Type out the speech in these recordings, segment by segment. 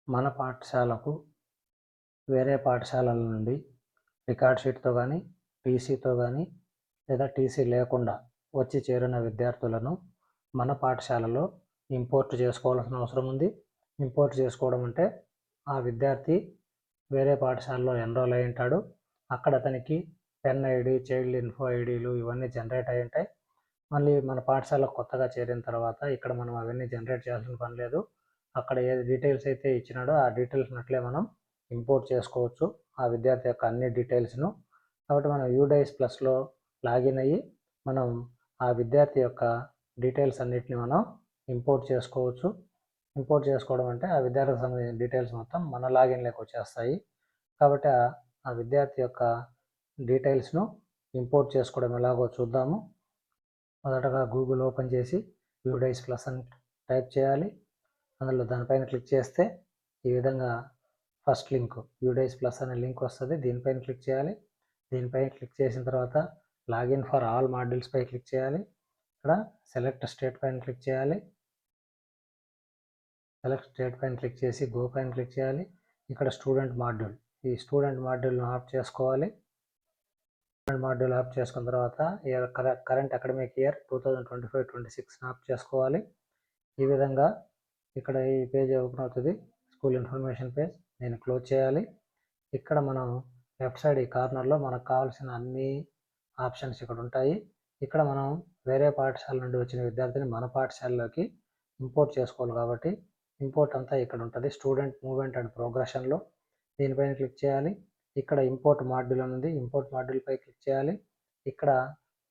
మన పాఠశాలకు వేరే పాఠశాలల నుండి రికార్డ్ షీట్తో కానీ టీసీతో కానీ లేదా టీసీ లేకుండా వచ్చి చేరిన విద్యార్థులను మన పాఠశాలలో ఇంపోర్ట్ చేసుకోవాల్సిన అవసరం ఉంది. ఇంపోర్ట్ చేసుకోవడం అంటే ఆ విద్యార్థి వేరే పాఠశాలలో ఎన్రోల్ అయి ఉంటాడు. అక్కడ అతనికి పెన్ ఐడి, చైల్డ్ ఇన్ఫో ఐడీలు ఇవన్నీ జనరేట్ అయి ఉంటాయి. మళ్ళీ మన పాఠశాలకు కొత్తగా చేరిన తర్వాత ఇక్కడ మనం అవన్నీ జనరేట్ చేయాల్సిన పని లేదు. అక్కడ ఏ డీటెయిల్స్ అయితే ఇచ్చినాడో ఆ డీటెయిల్స్ని అట్లే మనం ఇంపోర్ట్ చేసుకోవచ్చు ఆ విద్యార్థి యొక్క అన్ని డీటెయిల్స్ను. కాబట్టి మనం యూడైస్ ప్లస్లో లాగిన్ అయ్యి మనం ఆ విద్యార్థి యొక్క డీటెయిల్స్ అన్నిటిని మనం ఇంపోర్ట్ చేసుకోవచ్చు. ఇంపోర్ట్ చేసుకోవడం అంటే ఆ విద్యార్థికి సంబంధించిన డీటెయిల్స్ మొత్తం మన లాగిన్లోకి వచ్చేస్తాయి. కాబట్టి ఆ విద్యార్థి యొక్క డీటెయిల్స్ను ఇంపోర్ట్ చేసుకోవడం ఎలాగో చూద్దాము. మొదటగా గూగుల్ ఓపెన్ చేసి యూడైస్ ప్లస్ అని టైప్ చేయాలి. అందులో దానిపైన క్లిక్ చేస్తే ఈ విధంగా ఫస్ట్ లింక్ యూడైస్ ప్లస్ అనే లింక్ వస్తుంది. దీనిపైన క్లిక్ చేయాలి. దీనిపైన క్లిక్ చేసిన తర్వాత లాగిన్ ఫర్ ఆల్ మాడ్యూల్స్ పై క్లిక్ చేయాలి. ఇక్కడ సెలెక్ట్ స్టేట్ పైన క్లిక్ చేయాలి. సెలెక్ట్ స్టేట్ పైన క్లిక్ చేసి గో పైన క్లిక్ చేయాలి. ఇక్కడ స్టూడెంట్ మాడ్యూల్, ఈ స్టూడెంట్ మాడ్యూల్ను ఆఫ్ చేసుకోవాలి. మాడ్యూల్ ఆఫ్ చేసుకున్న తర్వాత కరెంట్ అకాడమిక్ ఇయర్ 2025-26 ఆఫ్ చేసుకోవాలి. ఈ విధంగా ఇక్కడ ఈ పేజ్ ఓపెన్ అవుతుంది, స్కూల్ ఇన్ఫర్మేషన్ పేజ్. నేను క్లోజ్ చేయాలి. ఇక్కడ మనం లెఫ్ట్ సైడ్ ఈ కార్నర్లో మనకు కావాల్సిన అన్ని ఆప్షన్స్ ఇక్కడ ఉంటాయి. ఇక్కడ మనం వేరే పాఠశాల నుండి వచ్చిన విద్యార్థిని మన పాఠశాలలోకి ఇంపోర్ట్ చేసుకోవాలి కాబట్టి ఇంపోర్ట్ అంతా ఇక్కడ ఉంటుంది. స్టూడెంట్ మూవ్మెంట్ అండ్ ప్రోగ్రెషన్లో దీనిపైన క్లిక్ చేయాలి. ఇక్కడ ఇంపోర్ట్ మాడ్యూల్ ఉంది, ఇంపోర్ట్ మాడ్యూల్ పై క్లిక్ చేయాలి. ఇక్కడ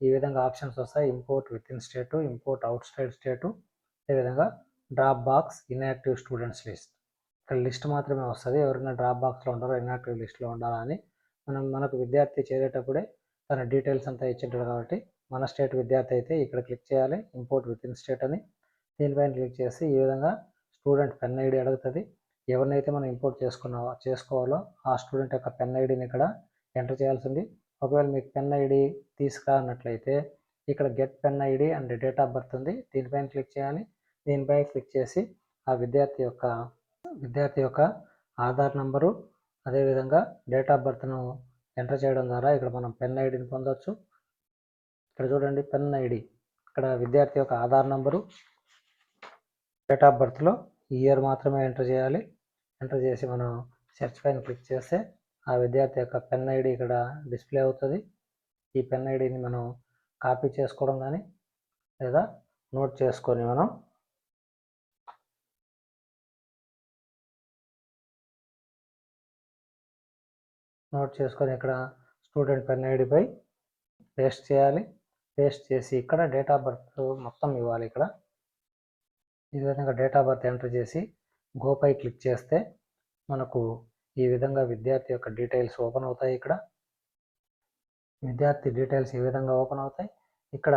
ఈ విధంగా ఆప్షన్స్ వస్తాయి, import within state, import outside state, అదేవిధంగా drop box inactive students list. ఇక్కడ లిస్ట్ మాత్రమే వస్తుంది, ఎవరైనా డ్రాప్ బాక్స్లో ఉండారో ఇన్యాక్టివ్ లిస్ట్లో ఉండాలని. మనకు విద్యార్థి చేరేటప్పుడే తన డీటెయిల్స్ అంతా ఇచ్చింటారు కాబట్టి మన స్టేట్ విద్యార్థి అయితే ఇక్కడ క్లిక్ చేయాలి ఇంపోర్ట్ విత్ ఇన్ స్టేట్ అని. దీనిపైన క్లిక్ చేసి ఈ విధంగా స్టూడెంట్ పెన్ ఐడి అడుగుతుంది. ఎవరినైతే మనం ఇంపోర్ట్ చేసుకోవాలో ఆ స్టూడెంట్ యొక్క పెన్ ఐడిని ఇక్కడ ఎంటర్ చేయాల్సింది. ఒకవేళ మీకు పెన్ ఐడి తీసుకురానట్లయితే ఇక్కడ get pen ID and date of birth ఉంది, దీనిపైన క్లిక్ చేయాలి. దీనిపైన క్లిక్ చేసి ఆ విద్యార్థి యొక్క ఆధార్ నంబరు అదేవిధంగా డేట్ ఆఫ్ బర్త్ను ఎంటర్ చేయడం ద్వారా ఇక్కడ మనం పెన్ ఐడిని పొందవచ్చు. ఇక్కడ చూడండి పెన్ ఐడి, ఇక్కడ విద్యార్థి యొక్క ఆధార్ నంబరు, డేట్ ఆఫ్ బర్త్లో ఇయర్ మాత్రమే ఎంటర్ చేయాలి. ఎంటర్ చేసి మనం సెర్చ్ పైన క్లిక్ చేస్తే ఆ విద్యార్థి యొక్క పెన్ ఐడి ఇక్కడ డిస్ప్లే అవుతుంది. ఈ పెన్ ఐడిని మనం కాపీ చేసుకోవడం కానీ లేదా నోట్ చేసుకొని మనం ఇక్కడ స్టూడెంట్ పెన్ ఐడిపై పేస్ట్ చేయాలి. పేస్ట్ చేసి ఇక్కడ డేట్ ఆఫ్ బర్త్ మొత్తం ఇవ్వాలి. ఇక్కడ ఈ విధంగా డేట్ ఆఫ్ బర్త్ ఎంటర్ చేసి గోపై క్లిక్ చేస్తే మనకు ఈ విధంగా విద్యార్థి యొక్క డీటెయిల్స్ ఓపెన్ అవుతాయి. ఇక్కడ విద్యార్థి డీటెయిల్స్ ఈ విధంగా ఓపెన్ అవుతాయి. ఇక్కడ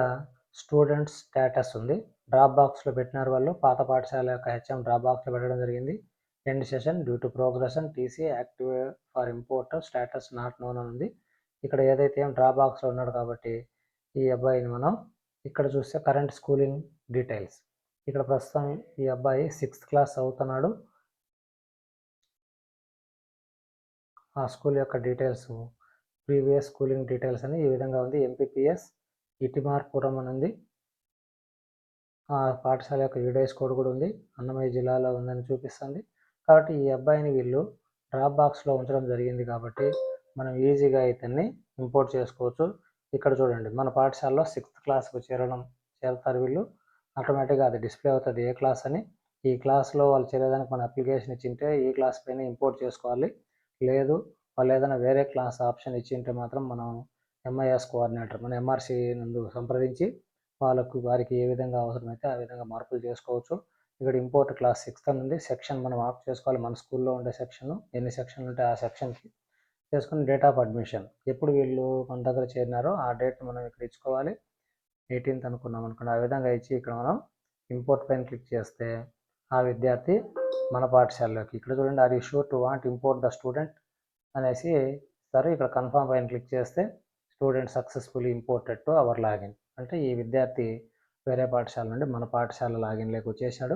స్టూడెంట్స్ స్టేటస్ ఉంది, డ్రాప్ బాక్స్లో పెట్టినారు వాళ్ళు, పాత పాఠశాల యొక్క హెచ్ఎం డ్రాప్ బాక్స్లో పెట్టడం జరిగింది. End session due to progression TC active for import status not known అని ఉంది. ఇక్కడ ఏదైతే డ్రాప్ బాక్స్లో ఉన్నాడు కాబట్టి ఈ అబ్బాయిని మనం ఇక్కడ చూస్తే కరెంట్ స్కూలింగ్ డీటెయిల్స్, ఇక్కడ ప్రస్తుతం ఈ అబ్బాయి 6th క్లాస్ అవుతున్నాడు. ఆ స్కూల్ యొక్క డీటెయిల్స్ ప్రీవియస్ స్కూలింగ్ డీటెయిల్స్ అని ఈ విధంగా ఉంది. ఎంపీపీఎస్ ఇటిమార్పురం అని ఉంది. ఆ పాఠశాల యొక్క యూడైస్ కోడ్ కూడా ఉంది, అన్నమయ్య జిల్లాలో ఉందని చూపిస్తుంది. కాబట్టి ఈ అబ్బాయిని వీళ్ళు డ్రాప్ బాక్స్లో ఉంచడం జరిగింది కాబట్టి మనం ఈజీగా ఇతన్ని ఇంపోర్ట్ చేసుకోవచ్చు. ఇక్కడ చూడండి మన పాఠశాలలో 6th క్లాస్కు చేరుతారు వీళ్ళు, ఆటోమేటిక్గా అది డిస్ప్లే అవుతుంది ఏ క్లాస్ అని. ఈ క్లాస్లో వాళ్ళు చేరేదానికి మన అప్లికేషన్ ఇచ్చింటే ఈ క్లాస్ పైన ఇంపోర్ట్ చేసుకోవాలి. లేదు వాళ్ళు ఏదైనా వేరే క్లాస్ ఆప్షన్ ఇచ్చింటే మాత్రం మనం ఎంఐఎస్ కోఆర్డినేటర్ మన ఎంఆర్సి నందు సంప్రదించి వారికి ఏ విధంగా అవసరమైతే ఆ విధంగా మార్పులు చేసుకోవచ్చు. ఇక్కడ ఇంపోర్ట్ క్లాస్ 6th అని ఉంది, సెక్షన్ మనం ఆఫ్ చేసుకోవాలి. మన స్కూల్లో ఉండే సెక్షన్ ఎన్ని సెక్షన్లు ఉంటే ఆ సెక్షన్కి చేసుకుని డేట్ ఆఫ్ అడ్మిషన్ ఎప్పుడు వీళ్ళు మన దగ్గర చేరినారో ఆ డేట్ మనం ఇక్కడ ఇచ్చుకోవాలి. 18th అనుకున్నాం అనుకోండి, ఆ విధంగా ఇచ్చి ఇక్కడ మనం ఇంపోర్ట్ పైన క్లిక్ చేస్తే ఆ విద్యార్థి మన పాఠశాలలోకి, ఇక్కడ చూడండి are you sure to want import the student అనేసి సరే ఇక్కడ కన్ఫర్మ్ పైన క్లిక్ చేస్తే student successfully imported to our login, అంటే ఈ విద్యార్థి వేరే పాఠశాల నుండి మన పాఠశాల లాగిన్లోకి వచ్చేసాడు.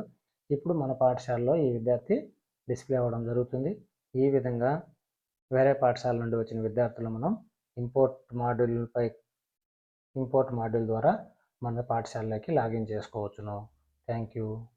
ఇప్పుడు మన పాఠశాలలో ఈ విద్యార్థి డిస్ప్లే అవ్వడం జరుగుతుంది. ఈ విధంగా వేరే పాఠశాల నుండి వచ్చిన విద్యార్థులు మనం ఇంపోర్ట్ మాడ్యూల్ ద్వారా మన పాఠశాలలోకి లాగిన్ చేసుకోవచ్చును. Thank you.